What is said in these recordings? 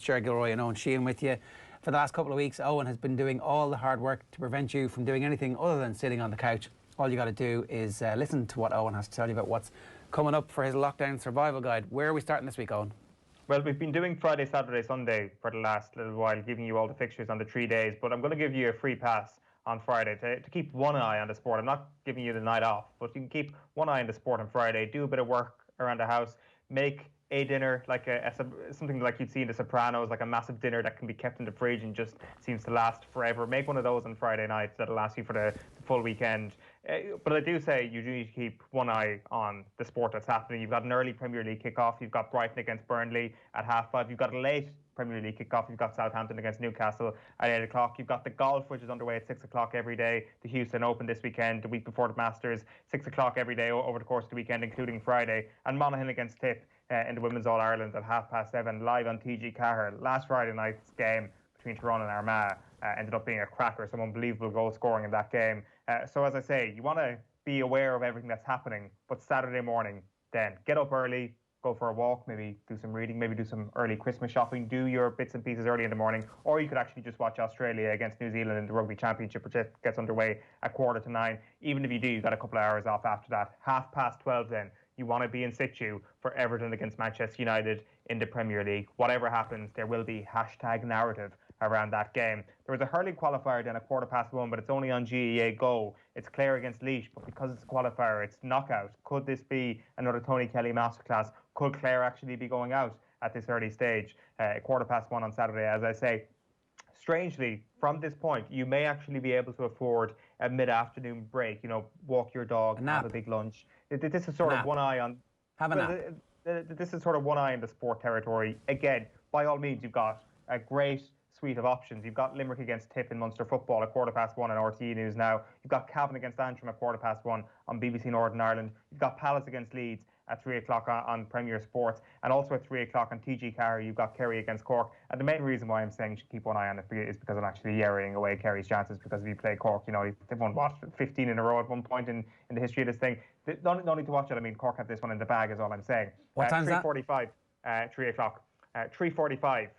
Ger Gilroy and Eoin Sheahan with you. For the last couple of weeks, Eoin has been doing all the hard work to prevent you from doing anything other than sitting on the couch. All you got to do is listen to what Eoin has to tell you about what's coming up for his lockdown survival guide. Where are we starting this week, Eoin? Well, we've been doing Friday, Saturday, Sunday for the last little while, giving you all the fixtures on the 3 days, but I'm going to give you a free pass on Friday to keep one eye on the sport. I'm not giving you the night off, but you can keep one eye on the sport on Friday, do a bit of work around the house, make a dinner like something like you'd see in The Sopranos, like a massive dinner that can be kept in the fridge and just seems to last forever. Make one of those on Friday night that'll last you for the full weekend. But I do say you do need to keep one eye on the sport that's happening. You've got an early Premier League kickoff. You've got Brighton against Burnley at 5:30. You've got a late Premier League kickoff. You've got Southampton against Newcastle at 8 o'clock. You've got the golf, which is underway at 6 o'clock every day. The Houston Open this weekend, the week before the Masters, 6 o'clock every day over the course of the weekend, including Friday. And Monaghan against Tip in the Women's All-Ireland at 7:30, live on TG Cahir. Last Friday night's game between Tyrone and Armagh ended up being a cracker, some unbelievable goal scoring in that game. So as I say, you want to be aware of everything that's happening, but Saturday morning, then get up early, go for a walk, maybe do some reading, maybe do some early Christmas shopping, do your bits and pieces early in the morning, or you could actually just watch Australia against New Zealand in the Rugby Championship, which gets underway at 9:15. Even if you do, you've got a couple of hours off after that. 12:30 then, you want to be in situ for Everton against Manchester United in the Premier League. Whatever happens, there will be #narrative around that game. There was a hurling qualifier then at 1:15, but it's only on GEA Go. It's Clare against Laois, but because it's a qualifier, it's knockout. Could this be another Tony Kelly masterclass? Could Clare actually be going out at this early stage? 1:15 on Saturday, as I say. Strangely, from this point, you may actually be able to afford a mid-afternoon break. You know, walk your dog, have a big lunch. This is sort of one eye on. Have a nap. This is sort of one eye in the sport territory. Again, by all means, you've got a great suite of options. You've got Limerick against Tip in Munster football at 1:15 on RTE News now. You've got Cavan against Antrim at 1:15 on BBC Northern Ireland. You've got Palace against Leeds at 3 o'clock on Premier Sports, and also at 3 o'clock on TG Cahir, you've got Kerry against Cork. And the main reason why I'm saying you should keep one eye on it is because I'm actually yarrying away Kerry's chances, because if you play Cork, you know, they've won, 15 in a row at one point in the history of this thing. Don't need to watch it. I mean, Cork have this one in the bag, is all I'm saying. What time's that? 3:45, 3 o'clock. 3:45,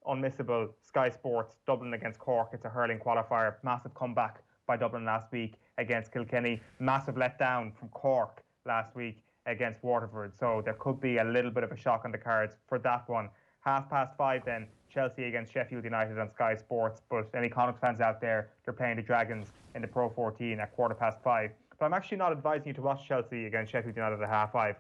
unmissable, Sky Sports, Dublin against Cork. It's a hurling qualifier. Massive comeback by Dublin last week against Kilkenny. Massive letdown from Cork last week against Waterford. So there could be a little bit of a shock on the cards for that one. 5:30 then, Chelsea against Sheffield United on Sky Sports. But any Connacht fans out there, they're playing the Dragons in the Pro 14 at 5:15. But I'm actually not advising you to watch Chelsea against Sheffield United at 5:30.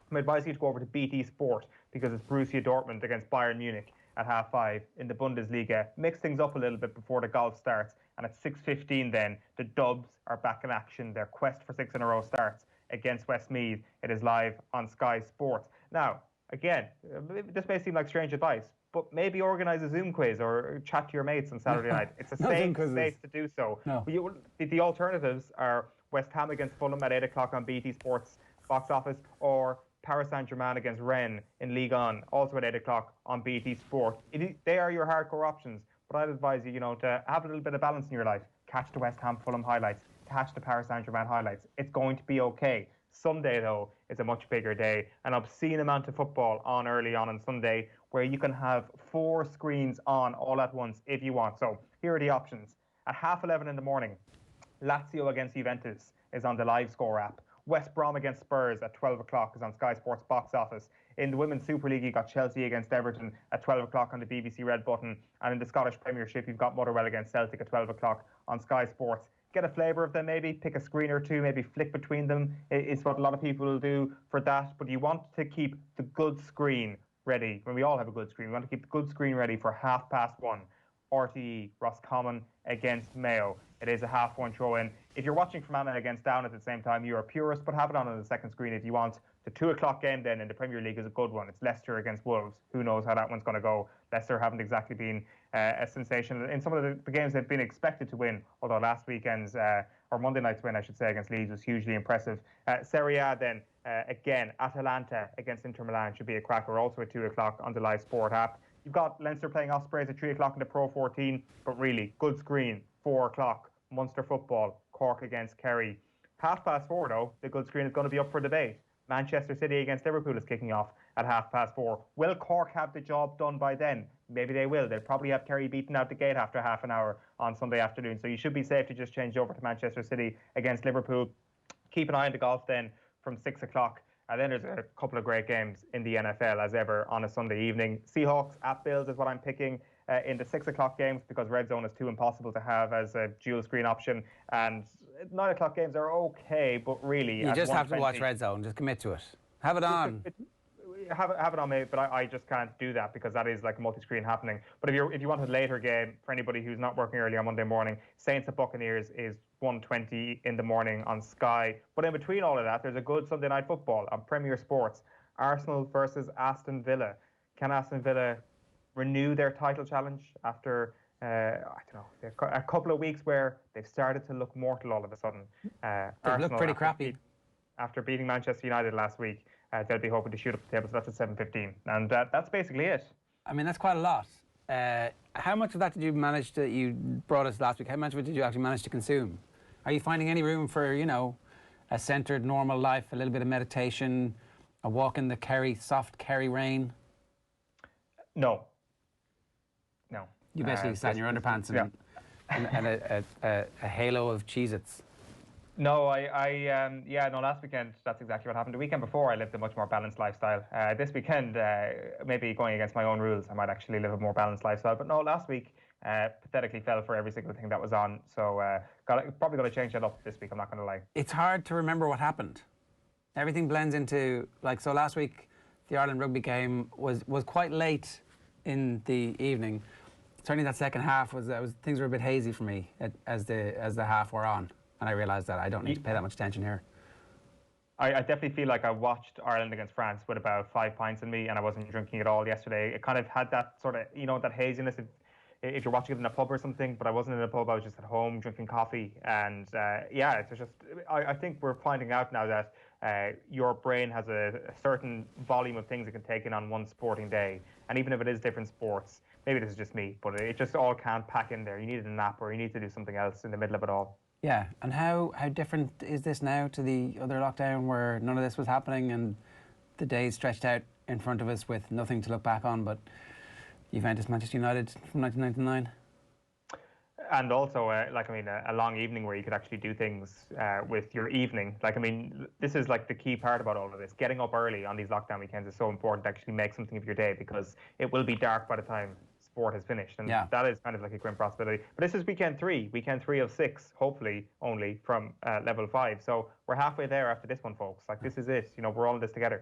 I'm advising you to go over to BT Sport, because it's Borussia Dortmund against Bayern Munich at 5:30 in the Bundesliga. Mix things up a little bit before the golf starts. And at 6:15 then, the Dubs are back in action. Their quest for 6 in a row starts against Westmeath. It is live on Sky Sports. Now, again, this may seem like strange advice, but maybe organise a Zoom quiz or chat to your mates on Saturday night. It's a safe space to do so. No. The alternatives are West Ham against Fulham at 8 o'clock on BT Sports box office, or Paris Saint-Germain against Rennes in Ligue 1, also at 8 o'clock on BT Sport. They are your hardcore options, but I'd advise you, to have a little bit of balance in your life. Catch the West Ham Fulham highlights. Catch the Paris Saint-Germain highlights. It's going to be okay. Sunday, though, is a much bigger day. An obscene amount of football on early on Sunday, where you can have 4 screens on all at once if you want. So here are the options. At 11:30 in the morning, Lazio against Juventus is on the Live Score app. West Brom against Spurs at 12 o'clock is on Sky Sports box office. In the Women's Super League, you've got Chelsea against Everton at 12 o'clock on the BBC Red Button. And in the Scottish Premiership, you've got Motherwell against Celtic at 12 o'clock on Sky Sports. Get a flavour of them, maybe pick a screen or two, maybe flick between them is what a lot of people will do for that. But you want to keep the good screen ready. When we all have a good screen, we want to keep the good screen ready for 1:30. RTE, Roscommon against Mayo. It is a 1:30 throw-in. If you're watching Fermanagh against Down at the same time, you're a purist, but have it on the second screen if you want. The 2 o'clock game then in the Premier League is a good one. It's Leicester against Wolves. Who knows how that one's going to go. Leicester haven't exactly been a sensation in some of the games they've been expected to win, although last weekend's, or Monday night's win, I should say, against Leeds was hugely impressive. Serie A then, again, Atalanta against Inter Milan should be a cracker, also at 2 o'clock on the Live Sport app. You've got Leinster playing Ospreys at 3 o'clock in the Pro 14, but really, good screen, 4 o'clock, Munster football, Cork against Kerry. 4:30 though, the good screen is going to be up for debate. Manchester City against Liverpool is kicking off at 4:30. Will Cork have the job done by then? maybe they will. They'll probably have Kerry beaten out the gate after half an hour on Sunday afternoon. So you should be safe to just change over to Manchester City against Liverpool. Keep an eye on the golf then from 6 o'clock. And then there's a couple of great games in the NFL as ever on a Sunday evening. Seahawks at Bills is what I'm picking in the 6 o'clock games because Red Zone is too impossible to have as a dual screen option. And 9 o'clock games are okay, but really... You just have to watch Red Zone. Just commit to it. Have it on. Have it on, mate, but I just can't do that because that is like a multi-screen happening. But if you want a later game, for anybody who's not working early on Monday morning, Saints at Buccaneers is 1:20 in the morning on Sky. But in between all of that, there's a good Sunday night football on Premier Sports. Arsenal versus Aston Villa. Can Aston Villa renew their title challenge after, I don't know, a couple of weeks where they've started to look mortal all of a sudden? They look pretty crappy. After beating Manchester United last week. They'll be hoping to shoot up the table, so that's at 7:15. And that's basically it. I mean, that's quite a lot. How much of that did you manage to, you brought us last week, how much of it did you actually manage to consume? Are you finding any room for, you know, a centred, normal life, a little bit of meditation, a walk in the soft Kerry rain? No. You basically sat in your underpants and a halo of Cheez-Its. No, last weekend, that's exactly what happened. The weekend before, I lived a much more balanced lifestyle. This weekend, maybe going against my own rules, I might actually live a more balanced lifestyle. But no, last week, pathetically fell for every single thing that was on. So probably going to change that up this week, I'm not going to lie. It's hard to remember what happened. Everything blends into, like, so last week, the Ireland rugby game was quite late in the evening. Certainly that second half things were a bit hazy for me as the half wore on. And I realised that I don't need to pay that much attention here. I definitely feel like I watched Ireland against France with about 5 pints in me, and I wasn't drinking at all yesterday. It kind of had that sort of, you know, that haziness if you're watching it in a pub or something, but I wasn't in a pub, I was just at home drinking coffee. And it's just, I think we're finding out now that your brain has a certain volume of things it can take in on one sporting day. And even if it is different sports, maybe this is just me, but it just all can't pack in there. You need a nap or you need to do something else in the middle of it all. Yeah, and how different is this now to the other lockdown where none of this was happening and the days stretched out in front of us with nothing to look back on but Juventus, Manchester United from 1999? And also, a long evening where you could actually do things with your evening. This is like the key part about all of this. Getting up early on these lockdown weekends is so important to actually make something of your day because it will be dark by the time sport has finished, and that is kind of like a grim possibility. But this is weekend 3 of 6, hopefully only from level 5. So we're halfway there after this one, folks. Like, this is it. You know, we're all in this together.